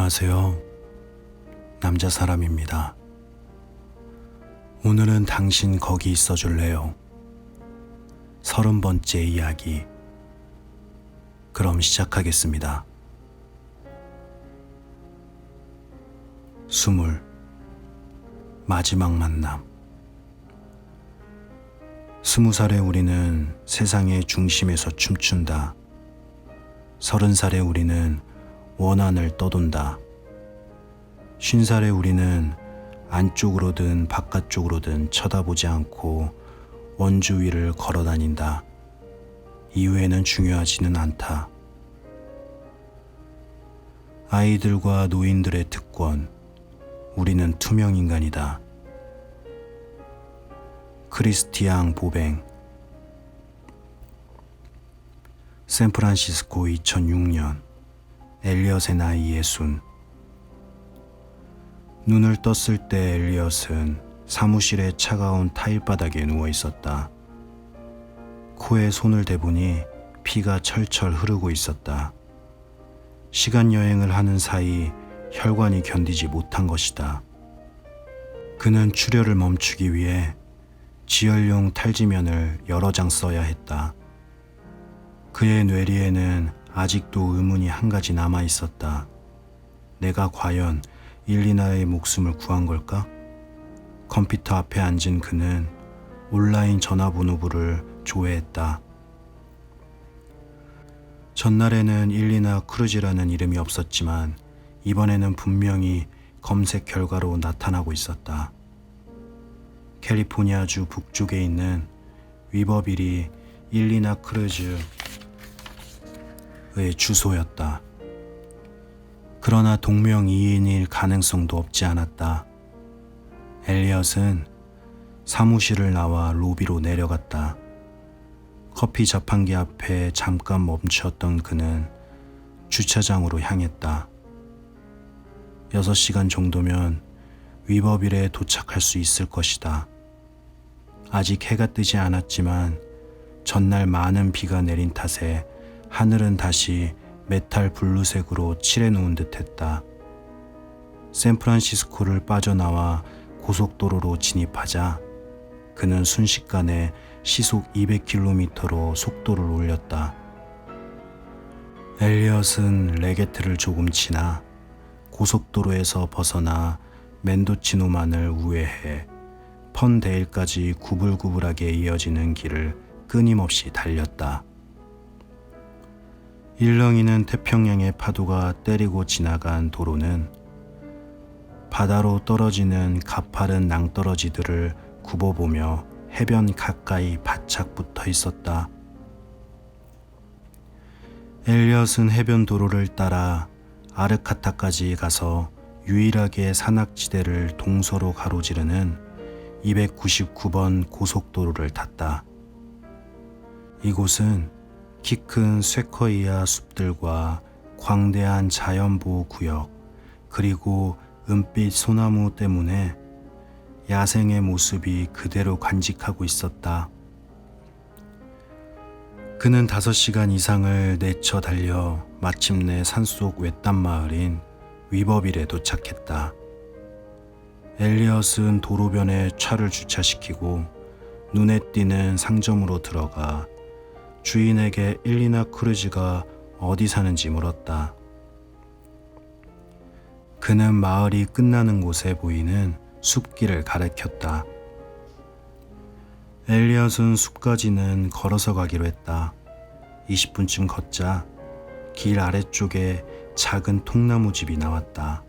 안녕하세요. 남자 사람입니다. 오늘은 당신 거기 있어 줄래요? 30번째 이야기. 그럼 시작하겠습니다. 20. 마지막 만남. 20살의 우리는 세상의 중심에서 춤춘다. 30살의 우리는 원한을 떠돈다. 50살의 우리는 안쪽으로든 바깥쪽으로든 쳐다보지 않고 원주 위를 걸어다닌다. 이후에는 중요하지는 않다. 아이들과 노인들의 특권. 우리는 투명인간이다. 크리스티앙 보뱅. 샌프란시스코 2006년. 엘리엇의 나이 60. 눈을 떴을 때 엘리엇은 사무실의 차가운 타일바닥에 누워 있었다. 코에 손을 대보니 피가 철철 흐르고 있었다. 시간 여행을 하는 사이 혈관이 견디지 못한 것이다. 그는 출혈을 멈추기 위해 지혈용 탈지면을 여러 장 써야 했다. 그의 뇌리에는 아직도 의문이 한 가지 남아 있었다. 내가 과연 일리나의 목숨을 구한 걸까? 컴퓨터 앞에 앉은 그는 온라인 전화번호부를 조회했다. 전날에는 일리나 크루즈라는 이름이 없었지만 이번에는 분명히 검색 결과로 나타나고 있었다. 캘리포니아주 북쪽에 있는 위버빌이 일리나 크루즈의 주소였다. 그러나 동명이인일 가능성도 없지 않았다. 엘리엇은 사무실을 나와 로비로 내려갔다. 커피 자판기 앞에 잠깐 멈추었던 그는 주차장으로 향했다. 6시간 정도면 위버빌에 도착할 수 있을 것이다. 아직 해가 뜨지 않았지만 전날 많은 비가 내린 탓에 하늘은 다시 메탈 블루색으로 칠해놓은 듯했다. 샌프란시스코를 빠져나와 고속도로로 진입하자 그는 순식간에 시속 200km로 속도를 올렸다. 엘리엇은 레게트를 조금 지나 고속도로에서 벗어나 멘도치노만을 우회해 펀데일까지 구불구불하게 이어지는 길을 끊임없이 달렸다. 일렁이는 태평양의 파도가 때리고 지나간 도로는 바다로 떨어지는 가파른 낭떠러지들을 굽어보며 해변 가까이 바짝 붙어 있었다. 엘리엇은 해변 도로를 따라 아르카타까지 가서 유일하게 산악지대를 동서로 가로지르는 299번 고속도로를 탔다. 이곳은 키 큰 쇠커이아 숲들과 광대한 자연보호구역 그리고 은빛 소나무 때문에 야생의 모습이 그대로 간직하고 있었다. 그는 5시간 이상을 내쳐 달려 마침내 산속 외딴 마을인 위버빌에 도착했다. 엘리엇은 도로변에 차를 주차시키고 눈에 띄는 상점으로 들어가 주인에게 일리나 크루즈가 어디 사는지 물었다. 그는 마을이 끝나는 곳에 보이는 숲길을 가리켰다. 엘리엇은 숲까지는 걸어서 가기로 했다. 20분쯤 걷자 길 아래쪽에 작은 통나무 집이 나왔다.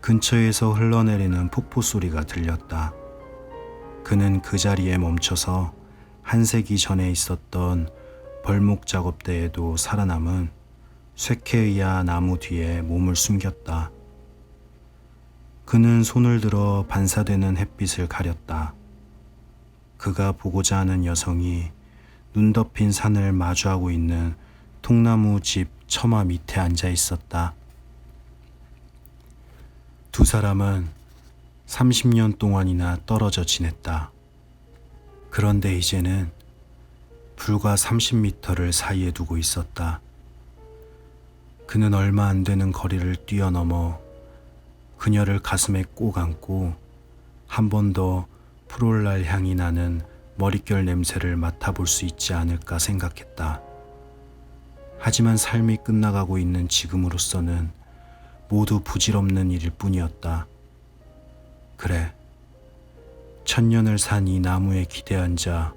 근처에서 흘러내리는 폭포 소리가 들렸다. 그는 그 자리에 멈춰서 한 세기 전에 있었던 벌목 작업대에도 살아남은 쇠케이아 나무 뒤에 몸을 숨겼다. 그는 손을 들어 반사되는 햇빛을 가렸다. 그가 보고자 하는 여성이 눈 덮인 산을 마주하고 있는 통나무 집 처마 밑에 앉아 있었다. 두 사람은 30년 동안이나 떨어져 지냈다. 그런데 이제는 불과 30m를 사이에 두고 있었다. 그는 얼마 안 되는 거리를 뛰어넘어 그녀를 가슴에 꼭 안고 한 번 더 프롤랄 향이 나는 머릿결 냄새를 맡아볼 수 있지 않을까 생각했다. 하지만 삶이 끝나가고 있는 지금으로서는 모두 부질없는 일일 뿐이었다. 그래, 천년을 산 이 나무에 기대앉아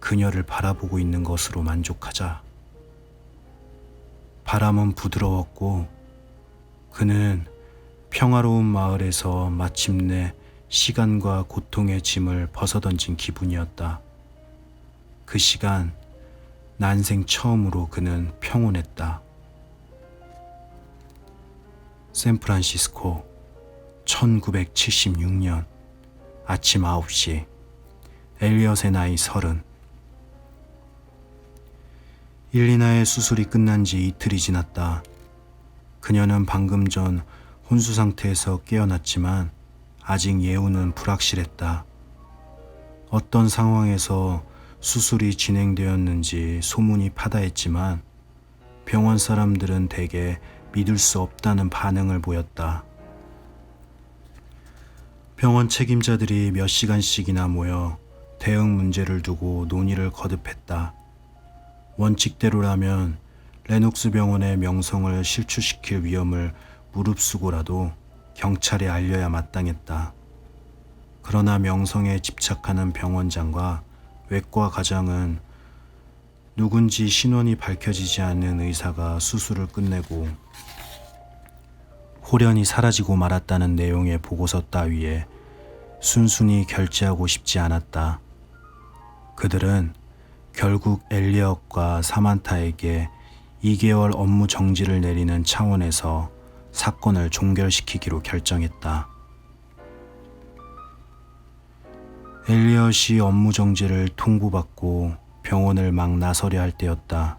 그녀를 바라보고 있는 것으로 만족하자. 바람은 부드러웠고 그는 평화로운 마을에서 마침내 시간과 고통의 짐을 벗어던진 기분이었다. 그 시간, 난생 처음으로 그는 평온했다. 샌프란시스코 1976년 아침 9시 엘리엇의 나이 30. 일리나의 수술이 끝난 지 이틀이 지났다. 그녀는 방금 전 혼수 상태에서 깨어났지만 아직 예후는 불확실했다. 어떤 상황에서 수술이 진행되었는지 소문이 파다했지만 병원 사람들은 대개 믿을 수 없다는 반응을 보였다. 병원 책임자들이 몇 시간씩이나 모여 대응 문제를 두고 논의를 거듭했다. 원칙대로라면 레녹스 병원의 명성을 실추시킬 위험을 무릅쓰고라도 경찰에 알려야 마땅했다. 그러나 명성에 집착하는 병원장과 외과 과장은 누군지 신원이 밝혀지지 않은 의사가 수술을 끝내고 홀연히 사라지고 말았다는 내용의 보고서 따위에 순순히 결재하고 싶지 않았다. 그들은 결국 엘리엇과 사만타에게 2개월 업무 정지를 내리는 차원에서 사건을 종결시키기로 결정했다. 엘리엇이 업무 정지를 통보받고 병원을 막 나서려 할 때였다.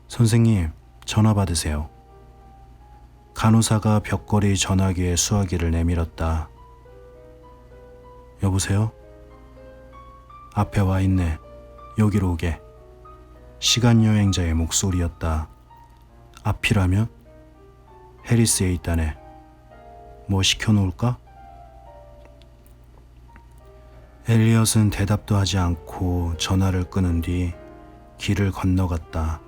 선생님, 전화 받으세요. 간호사가 벽걸이 전화기에 수화기를 내밀었다. 여보세요? 앞에 와 있네. 여기로 오게. 시간 여행자의 목소리였다. 앞이라면? 해리스에 있다네. 뭐 시켜놓을까? 엘리엇은 대답도 하지 않고 전화를 끊은 뒤 길을 건너갔다.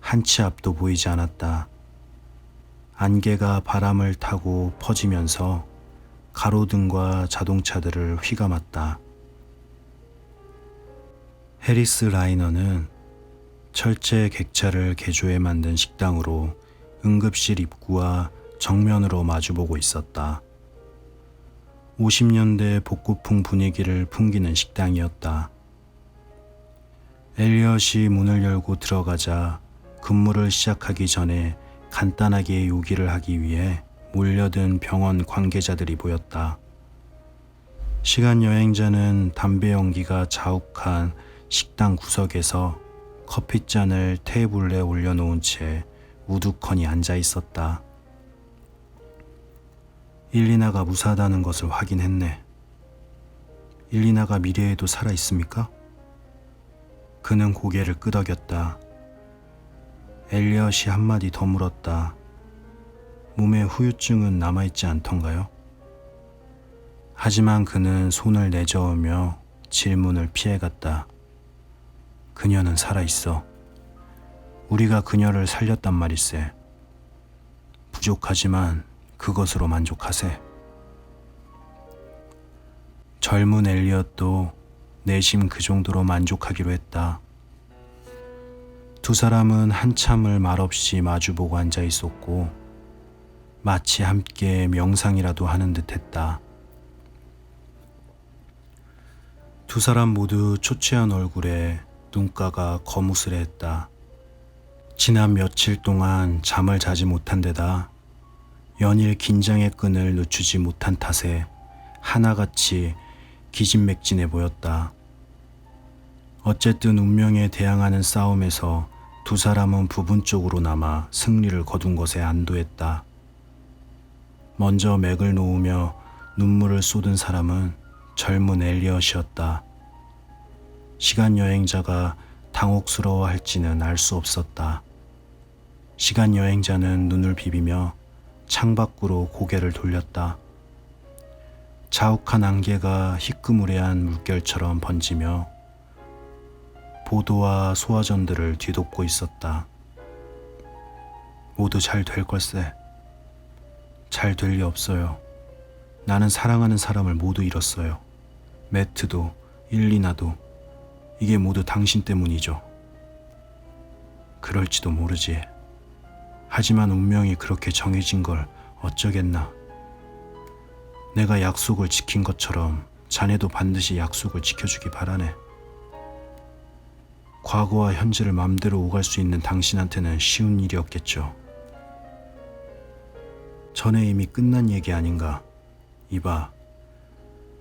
한 치 앞도 보이지 않았다. 안개가 바람을 타고 퍼지면서 가로등과 자동차들을 휘감았다. 해리스 라이너는 철제 객차를 개조해 만든 식당으로 응급실 입구와 정면으로 마주보고 있었다. 50년대 복고풍 분위기를 풍기는 식당이었다. 엘리엇이 문을 열고 들어가자 근무를 시작하기 전에 간단하게 요기를 하기 위해 몰려든 병원 관계자들이 보였다. 시간 여행자는 담배 연기가 자욱한 식당 구석에서 커피잔을 테이블에 올려놓은 채 우두커니 앉아 있었다. 일리나가 무사하다는 것을 확인했네. 일리나가 미래에도 살아 있습니까? 그는 고개를 끄덕였다. 엘리엇이 한마디 더 물었다. 몸에 후유증은 남아있지 않던가요? 하지만 그는 손을 내저으며 질문을 피해갔다. 그녀는 살아있어. 우리가 그녀를 살렸단 말일세. 부족하지만 그것으로 만족하세. 젊은 엘리엇도 내심 그 정도로 만족하기로 했다. 두 사람은 한참을 말없이 마주보고 앉아 있었고 마치 함께 명상이라도 하는 듯했다. 두 사람 모두 초췌한 얼굴에 눈가가 거무스레했다. 지난 며칠 동안 잠을 자지 못한 데다 연일 긴장의 끈을 늦추지 못한 탓에 하나같이 기진맥진해 보였다. 어쨌든 운명에 대항하는 싸움에서 두 사람은 부분적으로나마 승리를 거둔 것에 안도했다. 먼저 맥을 놓으며 눈물을 쏟은 사람은 젊은 엘리엇이었다. 시간 여행자가 당혹스러워할지는 알 수 없었다. 시간 여행자는 눈을 비비며 창밖으로 고개를 돌렸다. 자욱한 안개가 희끄무레한 물결처럼 번지며 보도와 소화전들을 뒤덮고 있었다. 모두 잘 될 걸세. 잘 될 리 없어요. 나는 사랑하는 사람을 모두 잃었어요. 매트도 일리나도. 이게 모두 당신 때문이죠. 그럴지도 모르지. 하지만 운명이 그렇게 정해진 걸 어쩌겠나. 내가 약속을 지킨 것처럼 자네도 반드시 약속을 지켜주기 바라네. 과거와 현재를 맘대로 오갈 수 있는 당신한테는 쉬운 일이었겠죠. 전에 이미 끝난 얘기 아닌가. 이봐,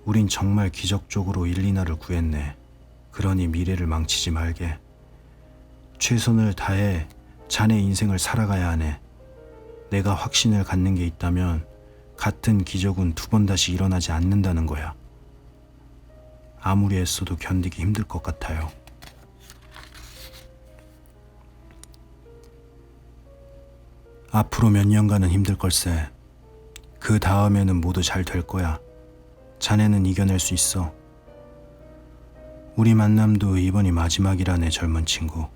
우린 정말 기적적으로 일리나를 구했네. 그러니 미래를 망치지 말게. 최선을 다해 자네 인생을 살아가야 하네. 내가 확신을 갖는 게 있다면 같은 기적은 두 번 다시 일어나지 않는다는 거야. 아무리 애써도 견디기 힘들 것 같아요. 앞으로 몇 년간은 힘들 걸세. 그 다음에는 모두 잘 될 거야. 자네는 이겨낼 수 있어. 우리 만남도 이번이 마지막이라네, 젊은 친구.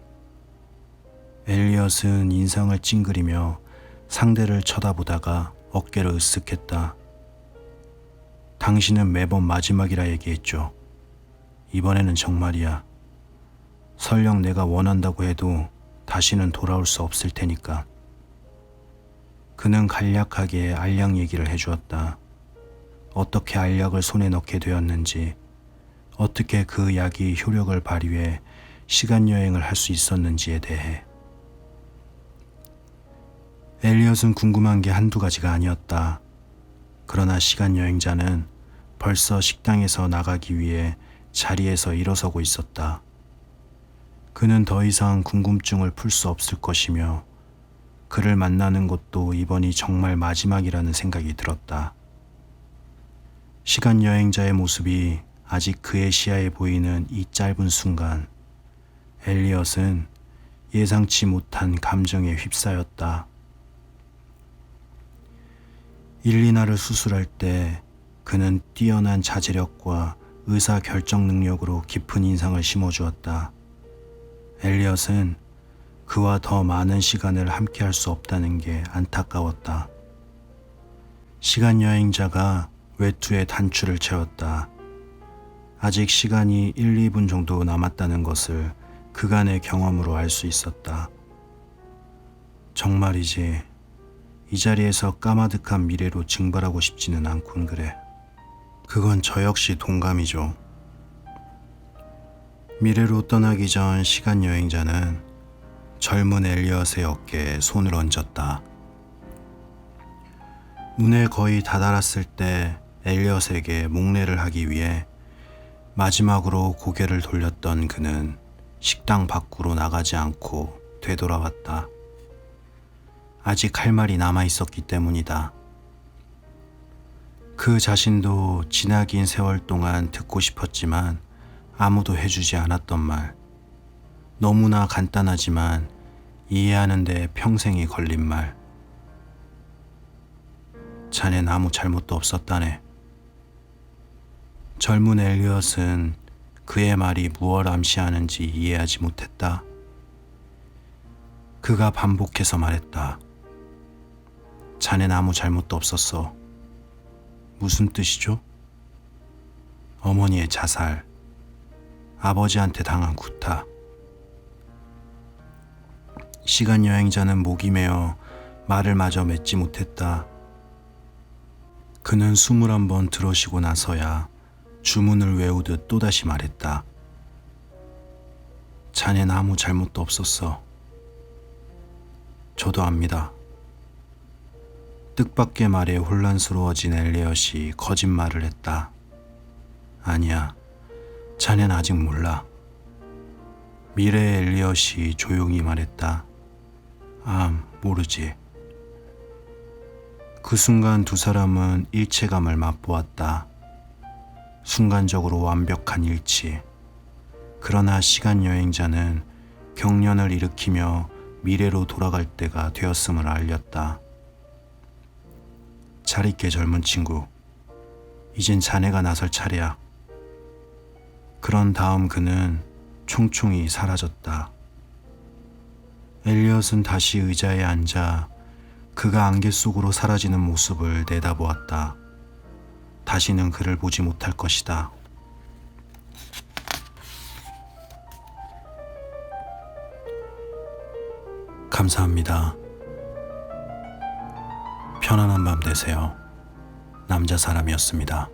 엘리엇은 인상을 찡그리며 상대를 쳐다보다가 어깨를 으쓱했다. 당신은 매번 마지막이라 얘기했죠. 이번에는 정말이야. 설령 내가 원한다고 해도 다시는 돌아올 수 없을 테니까. 그는 간략하게 알약 얘기를 해주었다. 어떻게 알약을 손에 넣게 되었는지, 어떻게 그 약이 효력을 발휘해 시간여행을 할 수 있었는지에 대해. 엘리엇은 궁금한 게 한두 가지가 아니었다. 그러나 시간여행자는 벌써 식당에서 나가기 위해 자리에서 일어서고 있었다. 그는 더 이상 궁금증을 풀 수 없을 것이며 그를 만나는 것도 이번이 정말 마지막이라는 생각이 들었다. 시간여행자의 모습이 아직 그의 시야에 보이는 이 짧은 순간, 엘리엇은 예상치 못한 감정에 휩싸였다. 일리나를 수술할 때 그는 뛰어난 자제력과 의사 결정 능력으로 깊은 인상을 심어주었다. 엘리엇은 그와 더 많은 시간을 함께할 수 없다는 게 안타까웠다. 시간여행자가 외투에 단추를 채웠다. 아직 시간이 1, 2분 정도 남았다는 것을 그간의 경험으로 알 수 있었다. 정말이지, 이 자리에서 까마득한 미래로 증발하고 싶지는 않군 그래. 그건 저 역시 동감이죠. 미래로 떠나기 전 시간여행자는 젊은 엘리엇의 어깨에 손을 얹었다. 눈에 거의 다다랐을 때 엘리엇에게 목례를 하기 위해 마지막으로 고개를 돌렸던 그는 식당 밖으로 나가지 않고 되돌아왔다. 아직 할 말이 남아 있었기 때문이다. 그 자신도 지나긴 세월 동안 듣고 싶었지만 아무도 해주지 않았던 말. 너무나 간단하지만 이해하는 데 평생이 걸린 말. 자넨 아무 잘못도 없었다네. 젊은 엘리엇은 그의 말이 무엇을 암시하는지 이해하지 못했다. 그가 반복해서 말했다. 자넨 아무 잘못도 없었어. 무슨 뜻이죠? 어머니의 자살, 아버지한테 당한 구타. 시간여행자는 목이 메어 말을 마저 맺지 못했다. 그는 숨을 한번 들어쉬고 나서야 주문을 외우듯 또다시 말했다. 자넨 아무 잘못도 없었어. 저도 압니다. 뜻밖의 말에 혼란스러워진 엘리엇이 거짓말을 했다. 아니야, 자넨 아직 몰라. 미래의 엘리엇이 조용히 말했다. 모르지. 그 순간 두 사람은 일체감을 맛보았다. 순간적으로 완벽한 일치. 그러나 시간여행자는 경련을 일으키며 미래로 돌아갈 때가 되었음을 알렸다. 잘 있게 젊은 친구. 이젠 자네가 나설 차례야. 그런 다음 그는 총총히 사라졌다. 엘리엇은 다시 의자에 앉아 그가 안개 속으로 사라지는 모습을 내다보았다. 다시는 그를 보지 못할 것이다. 감사합니다. 편안한 밤 되세요. 남자 사람이었습니다.